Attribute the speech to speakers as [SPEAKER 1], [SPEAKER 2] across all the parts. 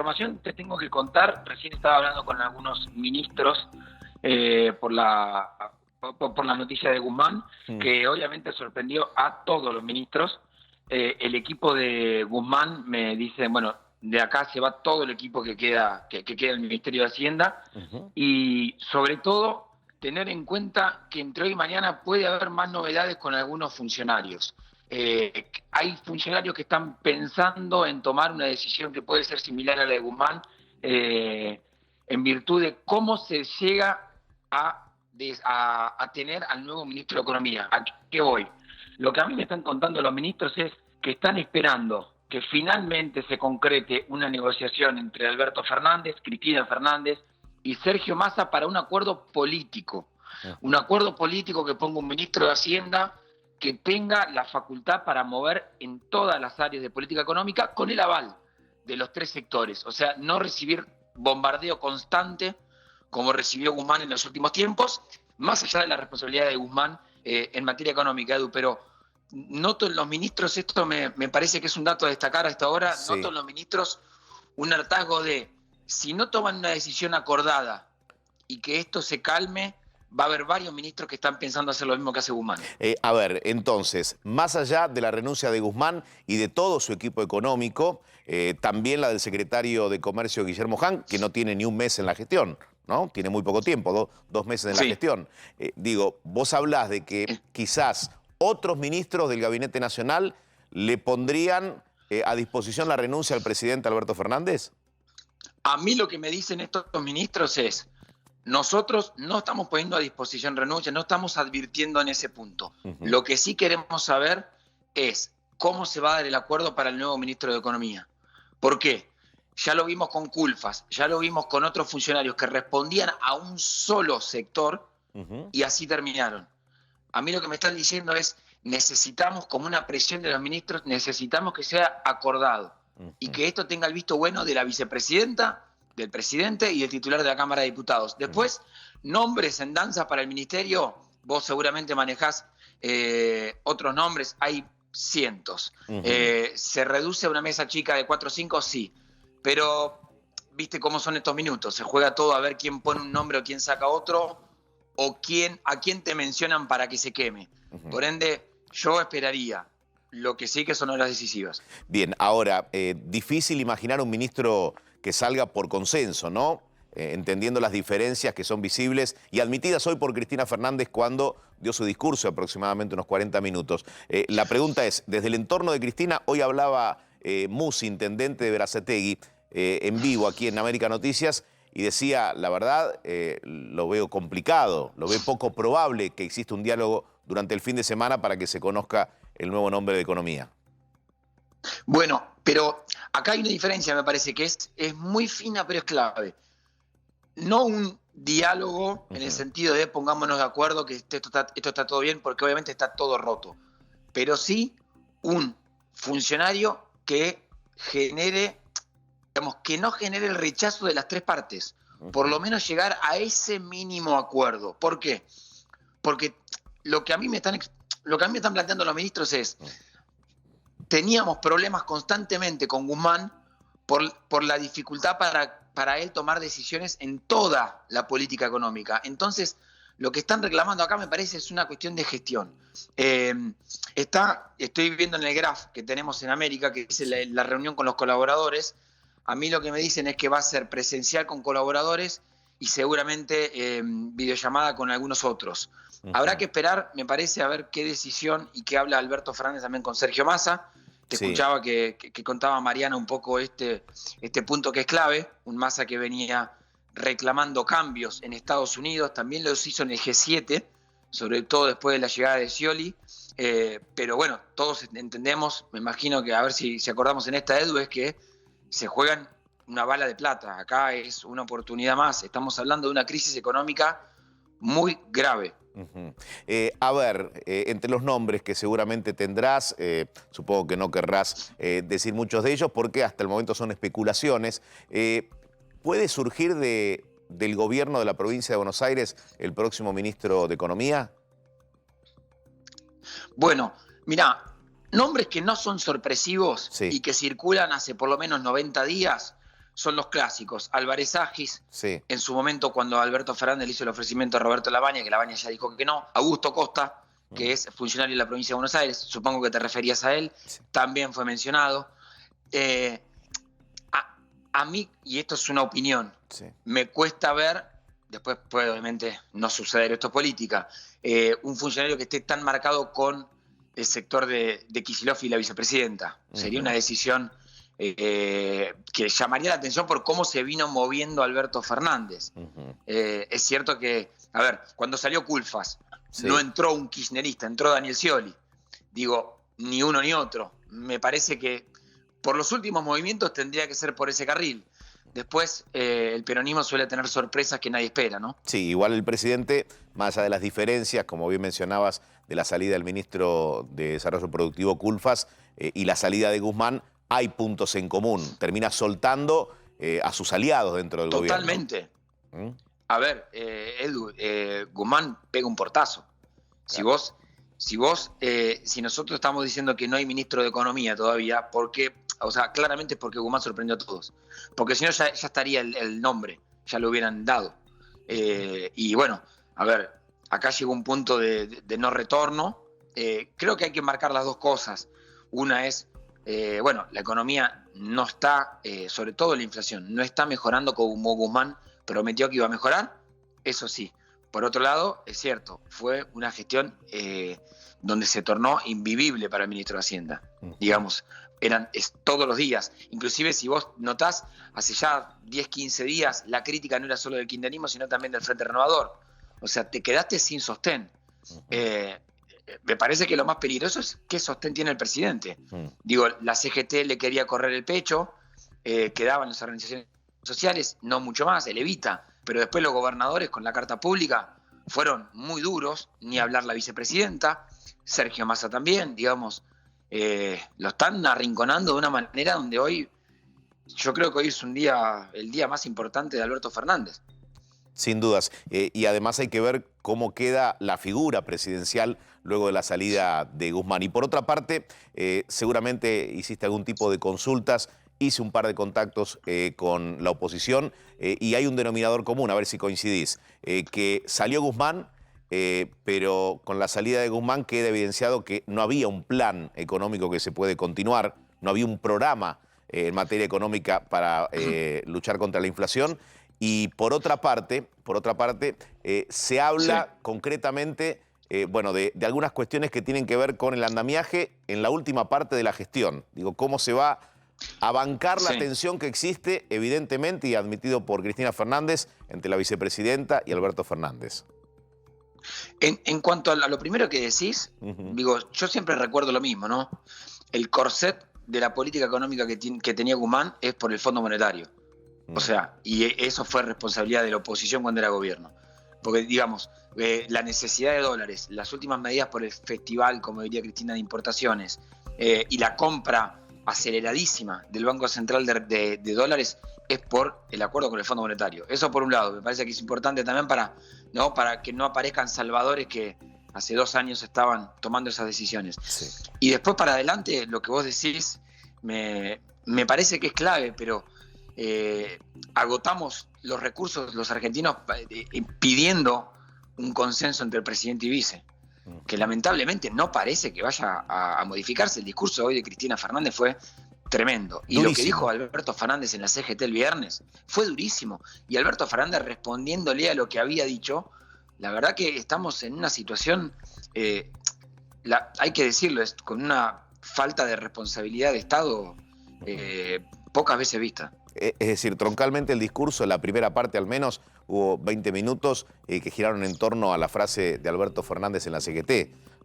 [SPEAKER 1] Información te tengo que contar, recién estaba hablando con algunos ministros por la noticia de Guzmán, que obviamente sorprendió a todos los ministros. El equipo de Guzmán me dice, bueno, de acá se va todo el equipo que queda en el Ministerio de Hacienda, y sobre todo tener en cuenta que entre hoy y mañana puede haber más novedades con algunos funcionarios. Hay funcionarios que están pensando en tomar una decisión que puede ser similar a la de Guzmán, en virtud de cómo se llega a tener al nuevo ministro de Economía. ¿A qué voy? Lo que a mí me están contando los ministros es que están esperando que finalmente se concrete una negociación entre Alberto Fernández, Cristina Fernández y Sergio Massa para un acuerdo político. Un acuerdo político que ponga un ministro de Hacienda que tenga la facultad para mover en todas las áreas de política económica con el aval de los tres sectores. O sea, no recibir bombardeo constante como recibió Guzmán en los últimos tiempos, más allá de la responsabilidad de Guzmán en materia económica, Edu, pero noto en los ministros, esto me parece que es un dato a destacar a esta hora, sí. Noto en los ministros un hartazgo de, si no toman una decisión acordada y que esto se calme, va a haber varios ministros que están pensando hacer lo mismo que hace Guzmán.
[SPEAKER 2] A ver, entonces, más allá de la renuncia de Guzmán y de todo su equipo económico, también la del secretario de Comercio, Guillermo Hahn, que no tiene ni un mes en la gestión, ¿no? Tiene muy poco tiempo, dos meses en la gestión. Digo, vos hablás de que quizás otros ministros del Gabinete Nacional le pondrían a disposición la renuncia al presidente Alberto Fernández.
[SPEAKER 1] A mí lo que me dicen estos ministros es, nosotros no estamos poniendo a disposición renuncia, no estamos advirtiendo en ese punto. Lo que sí queremos saber es cómo se va a dar el acuerdo para el nuevo ministro de Economía. ¿Por qué? Ya lo vimos con Culfas, ya lo vimos con otros funcionarios que respondían a un solo sector y así terminaron. A mí lo que me están diciendo es, necesitamos, como una presión de los ministros, necesitamos que sea acordado y que esto tenga el visto bueno de la vicepresidenta, del presidente y del titular de la Cámara de Diputados. Después, nombres en danza para el ministerio, vos seguramente manejás otros nombres, hay cientos. ¿Se reduce a una mesa chica de 4 o 5? Sí, pero viste cómo son estos minutos, se juega todo a ver quién pone un nombre o quién saca otro, o a quién te mencionan para que se queme. Por ende, yo esperaría, lo que sí que son horas decisivas.
[SPEAKER 2] Bien, ahora, difícil imaginar un ministro que salga por consenso, ¿no? Entendiendo las diferencias que son visibles y admitidas hoy por Cristina Fernández cuando dio su discurso de aproximadamente unos 40 minutos. La pregunta es, desde el entorno de Cristina, hoy hablaba Musi, intendente de Berazategui, en vivo aquí en América Noticias, y decía, la verdad, lo veo complicado, lo veo poco probable que exista un diálogo durante el fin de semana para que se conozca el nuevo nombre de Economía.
[SPEAKER 1] Bueno, pero acá hay una diferencia, me parece, que es muy fina, pero es clave. No un diálogo en el sentido de pongámonos de acuerdo que esto está todo bien, porque obviamente está todo roto. Pero sí un funcionario que genere, digamos, que no genere el rechazo de las tres partes. Por lo menos llegar a ese mínimo acuerdo. ¿Por qué? Porque lo que a mí me están planteando los ministros es, teníamos problemas constantemente con Guzmán por la dificultad para él tomar decisiones en toda la política económica. Entonces, lo que están reclamando acá me parece es una cuestión de gestión. Estoy viendo en el graph que tenemos en América, que dice la reunión con los colaboradores. A mí lo que me dicen es que va a ser presencial con colaboradores y seguramente videollamada con algunos otros. Habrá que esperar, me parece, a ver qué decisión y qué habla Alberto Fernández también con Sergio Massa. Te escuchaba que contaba Mariana un poco este punto que es clave, un Massa que venía reclamando cambios en Estados Unidos, también los hizo en el G7, sobre todo después de la llegada de Scioli, pero bueno, todos entendemos, me imagino que a ver si acordamos en esta, Edu, es que se juegan una bala de plata, acá es una oportunidad más, estamos hablando de una crisis económica muy grave.
[SPEAKER 2] A ver, entre los nombres que seguramente tendrás, supongo que no querrás decir muchos de ellos porque hasta el momento son especulaciones, ¿puede surgir del gobierno de la provincia de Buenos Aires el próximo ministro de Economía?
[SPEAKER 1] Bueno, mirá, nombres que no son sorpresivos y que circulan hace por lo menos 90 días, son los clásicos. Álvarez Agis,
[SPEAKER 2] Sí.
[SPEAKER 1] en su momento cuando Alberto Fernández le hizo el ofrecimiento a Roberto Labaña, que Labaña ya dijo que no. Augusto Costa, que es funcionario de la provincia de Buenos Aires, supongo que te referías a él,
[SPEAKER 2] Sí.
[SPEAKER 1] también fue mencionado. A mí, y esto es una opinión,
[SPEAKER 2] Sí.
[SPEAKER 1] me cuesta ver, después puede obviamente no suceder, esto es política, un funcionario que esté tan marcado con el sector de Kicillof y la vicepresidenta. Sería una decisión que llamaría la atención por cómo se vino moviendo Alberto Fernández. Es cierto que, a ver, cuando salió Culfas,
[SPEAKER 2] Sí.
[SPEAKER 1] no entró un kirchnerista, entró Daniel Scioli. Digo, ni uno ni otro. Me parece que por los últimos movimientos tendría que ser por ese carril. Después, el peronismo suele tener sorpresas que nadie espera, ¿no?
[SPEAKER 2] Sí, igual el presidente, más allá de las diferencias, como bien mencionabas, de la salida del ministro de Desarrollo Productivo Culfas y la salida de Guzmán, hay puntos en común. Termina soltando a sus aliados dentro del gobierno.
[SPEAKER 1] Totalmente. A ver, Edu, Guzmán pega un portazo.
[SPEAKER 2] Claro.
[SPEAKER 1] Si nosotros estamos diciendo que no hay ministro de Economía todavía, porque, o sea, claramente es porque Guzmán sorprendió a todos. Porque si no, ya estaría el nombre, ya lo hubieran dado. Y bueno, a ver, acá llegó un punto de no retorno. Creo que hay que marcar las dos cosas. Una es, bueno, la economía no está, sobre todo la inflación, no está mejorando como Guzmán prometió que iba a mejorar, eso sí. Por otro lado, es cierto, fue una gestión donde se tornó invivible para el ministro de Hacienda. Digamos, todos los días. Inclusive, si vos notás, hace ya 10, 15 días, la crítica no era solo del kirchnerismo, sino también del Frente Renovador. O sea, te quedaste sin sostén. Me parece que lo más peligroso es qué sostén tiene el presidente. Digo, la CGT le quería correr el pecho, quedaban las organizaciones sociales, no mucho más, el Evita, pero después los gobernadores con la carta pública fueron muy duros, ni hablar la vicepresidenta, Sergio Massa también, digamos, lo están arrinconando de una manera donde hoy, yo creo que hoy es el día más importante de Alberto Fernández.
[SPEAKER 2] Sin dudas. Y además hay que ver cómo queda la figura presidencial luego de la salida de Guzmán. Y por otra parte, seguramente hiciste algún tipo de consultas. Hice un par de contactos con la oposición y hay un denominador común, a ver si coincidís, que salió Guzmán, pero con la salida de Guzmán queda evidenciado que no había un plan económico que se puede continuar, no había un programa en materia económica para luchar contra la inflación. Y por otra parte se habla concretamente bueno, de algunas cuestiones que tienen que ver con el andamiaje en la última parte de la gestión. Digo, cómo se va a bancar la tensión que existe, evidentemente, y admitido por Cristina Fernández, entre la vicepresidenta y Alberto Fernández.
[SPEAKER 1] En cuanto a lo primero que decís, digo, yo siempre recuerdo lo mismo, ¿no? El corset de la política económica que tenía Guzmán es por el Fondo Monetario. O sea, y eso fue responsabilidad de la oposición cuando era gobierno. Porque, digamos, la necesidad de dólares, las últimas medidas por el festival, como diría Cristina, de importaciones, y la compra aceleradísima del Banco Central de dólares es por el acuerdo con el Fondo Monetario. Eso por un lado, me parece que es importante también para que no aparezcan salvadores que hace 2 años estaban tomando esas decisiones. Sí. Y después para adelante, lo que vos decís me parece que es clave, pero agotamos los recursos los argentinos pidiendo un consenso entre el presidente y vice, que lamentablemente no parece que vaya a modificarse. El discurso hoy de Cristina Fernández fue tremendo. Y durísimo. Lo que dijo Alberto Fernández en la CGT el viernes fue durísimo. Y Alberto Fernández respondiéndole a lo que había dicho, la verdad que estamos en una situación, hay que decirlo, con una falta de responsabilidad de Estado pocas veces vista.
[SPEAKER 2] Es decir, troncalmente el discurso, en la primera parte al menos, hubo 20 minutos que giraron en torno a la frase de Alberto Fernández en la CGT,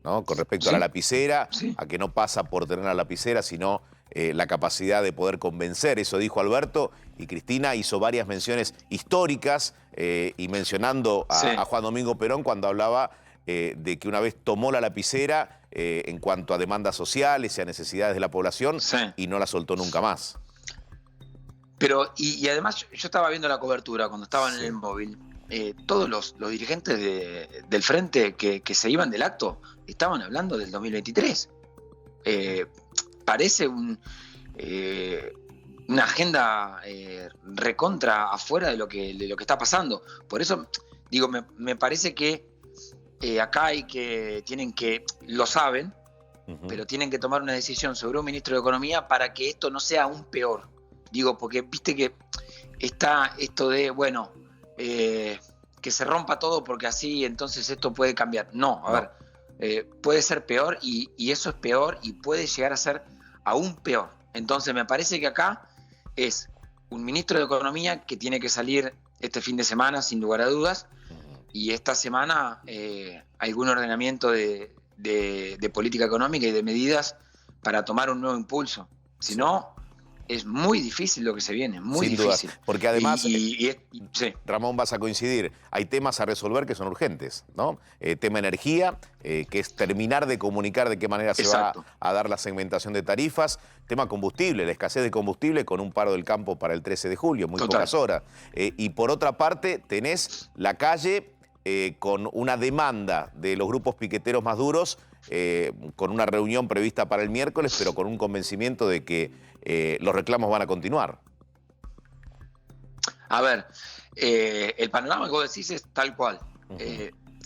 [SPEAKER 2] ¿no? Con respecto a la lapicera, a que no pasa por tener la lapicera, sino la capacidad de poder convencer. Eso dijo Alberto, y Cristina hizo varias menciones históricas y mencionando a Juan Domingo Perón cuando hablaba de que una vez tomó la lapicera en cuanto a demandas sociales y a necesidades de la población y no la soltó nunca más.
[SPEAKER 1] Pero, y además, yo estaba viendo la cobertura cuando estaban en el móvil. Todos los dirigentes del frente que se iban del acto estaban hablando del 2023. Parece una agenda recontra afuera de lo que está pasando. Por eso, digo, me parece que acá lo saben, pero tienen que tomar una decisión sobre un ministro de Economía para que esto no sea aún peor. Digo, porque viste que está esto de, bueno, que se rompa todo porque así entonces esto puede cambiar. No, a ver, puede ser peor y eso es peor y puede llegar a ser aún peor. Entonces me parece que acá es un ministro de Economía que tiene que salir este fin de semana, sin lugar a dudas, y esta semana algún ordenamiento de política económica y de medidas para tomar un nuevo impulso. Si no, es muy difícil lo que se viene, muy
[SPEAKER 2] Sin
[SPEAKER 1] difícil.
[SPEAKER 2] duda, porque además,
[SPEAKER 1] Sí.
[SPEAKER 2] Ramón, vas a coincidir, hay temas a resolver que son urgentes, ¿no? Tema energía, que es terminar de comunicar de qué manera se va a dar la segmentación de tarifas. Tema combustible, la escasez de combustible con un paro del campo para el 13 de julio, muy pocas horas. Y por otra parte, tenés la calle con una demanda de los grupos piqueteros más duros, con una reunión prevista para el miércoles, pero con un convencimiento de que los reclamos van a continuar.
[SPEAKER 1] A ver, el panorama que vos decís es tal cual.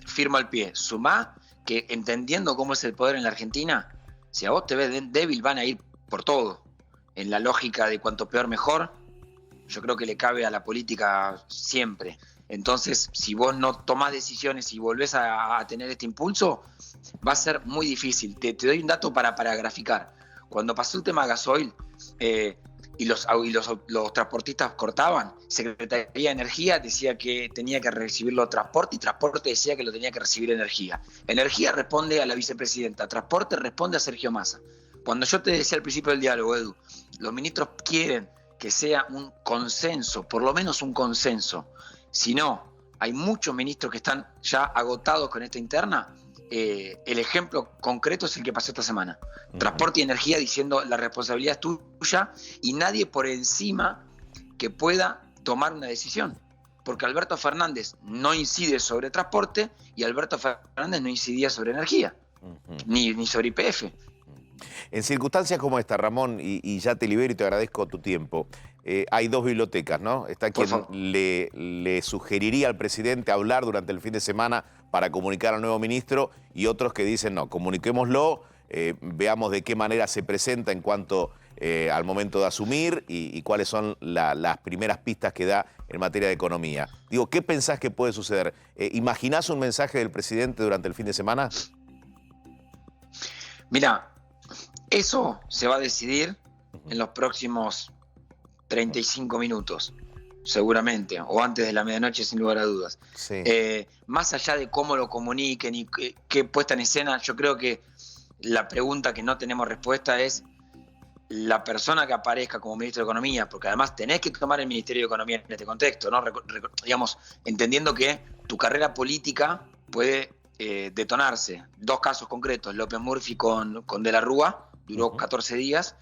[SPEAKER 1] Firmo al pie. Sumá que entendiendo cómo es el poder en la Argentina, si a vos te ves débil van a ir por todo. En la lógica de cuanto peor mejor, yo creo que le cabe a la política siempre. Entonces, si vos no tomás decisiones y volvés a tener este impulso, va a ser muy difícil. Te doy un dato para graficar. Cuando pasó el tema gasoil y los transportistas cortaban, Secretaría de Energía decía que tenía que recibirlo transporte y transporte decía que lo tenía que recibir energía. Energía responde a la vicepresidenta, transporte responde a Sergio Massa. Cuando yo te decía al principio del diálogo, Edu, los ministros quieren que sea un consenso, por lo menos un consenso. Si no, hay muchos ministros que están ya agotados con esta interna. El ejemplo concreto es el que pasó esta semana. Transporte y Energía diciendo la responsabilidad es tuya y nadie por encima que pueda tomar una decisión. Porque Alberto Fernández no incide sobre transporte y Alberto Fernández no incidía sobre energía, ni sobre YPF.
[SPEAKER 2] En circunstancias como esta, Ramón, y ya te libero y te agradezco tu tiempo, hay dos bibliotecas, ¿no? Está quien le sugeriría al presidente hablar durante el fin de semana para comunicar al nuevo ministro y otros que dicen, no, comuniquémoslo, veamos de qué manera se presenta en cuanto al momento de asumir y cuáles son las primeras pistas que da en materia de economía. Digo, ¿qué pensás que puede suceder? ¿Imaginás un mensaje del presidente durante el fin de semana?
[SPEAKER 1] Mira, eso se va a decidir en los próximos 35 minutos, seguramente, o antes de la medianoche, sin lugar a dudas.
[SPEAKER 2] Sí.
[SPEAKER 1] Más allá de cómo lo comuniquen y qué puesta en escena, yo creo que la pregunta que no tenemos respuesta es la persona que aparezca como ministro de Economía, porque además tenés que tomar el Ministerio de Economía en este contexto, ¿no? Digamos, entendiendo que tu carrera política puede detonarse. Dos casos concretos, López Murphy con De la Rúa, duró 14 días,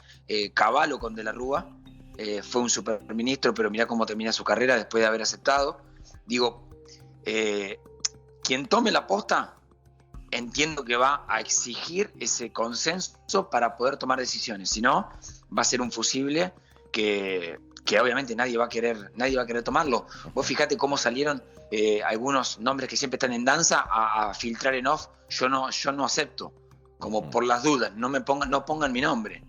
[SPEAKER 1] Cavallo con De la Rúa, fue un superministro, pero mirá cómo termina su carrera después de haber aceptado. Digo, quien tome la posta, entiendo que va a exigir ese consenso para poder tomar decisiones. Si no, va a ser un fusible que obviamente nadie va a querer tomarlo. Vos fijate cómo salieron algunos nombres que siempre están en danza a filtrar en off. Yo no acepto, como por las dudas, no pongan mi nombre.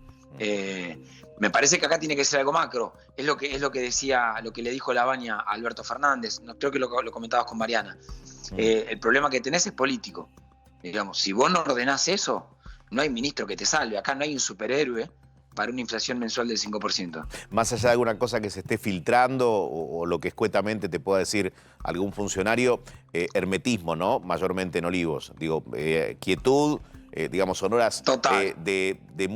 [SPEAKER 1] Me parece que acá tiene que ser algo macro. Es lo que decía, lo que le dijo Lavagna a Alberto Fernández. No, creo que lo comentabas con Mariana. El problema que tenés es político. Digamos, si vos no ordenás eso, no hay ministro que te salve. Acá no hay un superhéroe para una inflación mensual del 5%.
[SPEAKER 2] Más allá de alguna cosa que se esté filtrando o lo que escuetamente te pueda decir algún funcionario, hermetismo, ¿no? Mayormente en Olivos. Digo, quietud, digamos, son horas de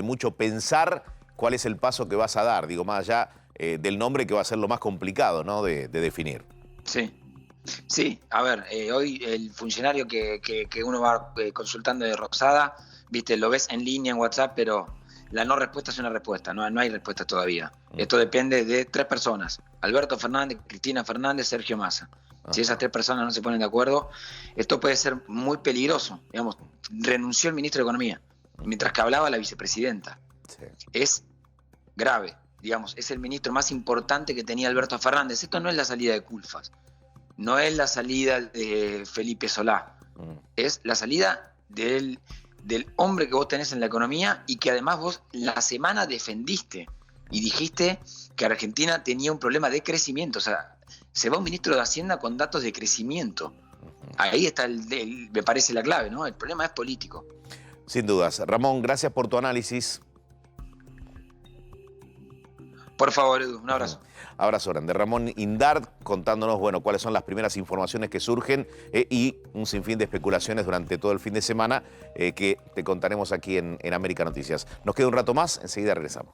[SPEAKER 2] mucho pensar cuál es el paso que vas a dar. Digo, más allá del nombre que va a ser lo más complicado, ¿no? de definir.
[SPEAKER 1] Sí, a ver, hoy el funcionario que uno va consultando de Rosada, viste, lo ves en línea en WhatsApp, pero la no respuesta es una respuesta, no hay respuesta todavía. Esto depende de 3 personas, Alberto Fernández, Cristina Fernández, Sergio Massa. Si esas 3 personas no se ponen de acuerdo, esto puede ser muy peligroso. Digamos, renunció el ministro de Economía, mientras que hablaba la vicepresidenta. Es grave. digamos, es el ministro más importante que tenía Alberto Fernández. Esto no es la salida de Culfas, no es la salida de Felipe Solá, es la salida del hombre que vos tenés en la economía y que además vos la semana defendiste y dijiste que Argentina tenía un problema de crecimiento. O sea, se va un ministro de Hacienda con datos de crecimiento. Ahí está, me parece, la clave, ¿no? El problema es político.
[SPEAKER 2] Sin dudas. Ramón, gracias por tu análisis.
[SPEAKER 1] Por favor, Edu, un abrazo.
[SPEAKER 2] Abrazo grande. Ramón Indart contándonos, bueno, cuáles son las primeras informaciones que surgen y un sinfín de especulaciones durante todo el fin de semana que te contaremos aquí en América Noticias. Nos queda un rato más, enseguida regresamos.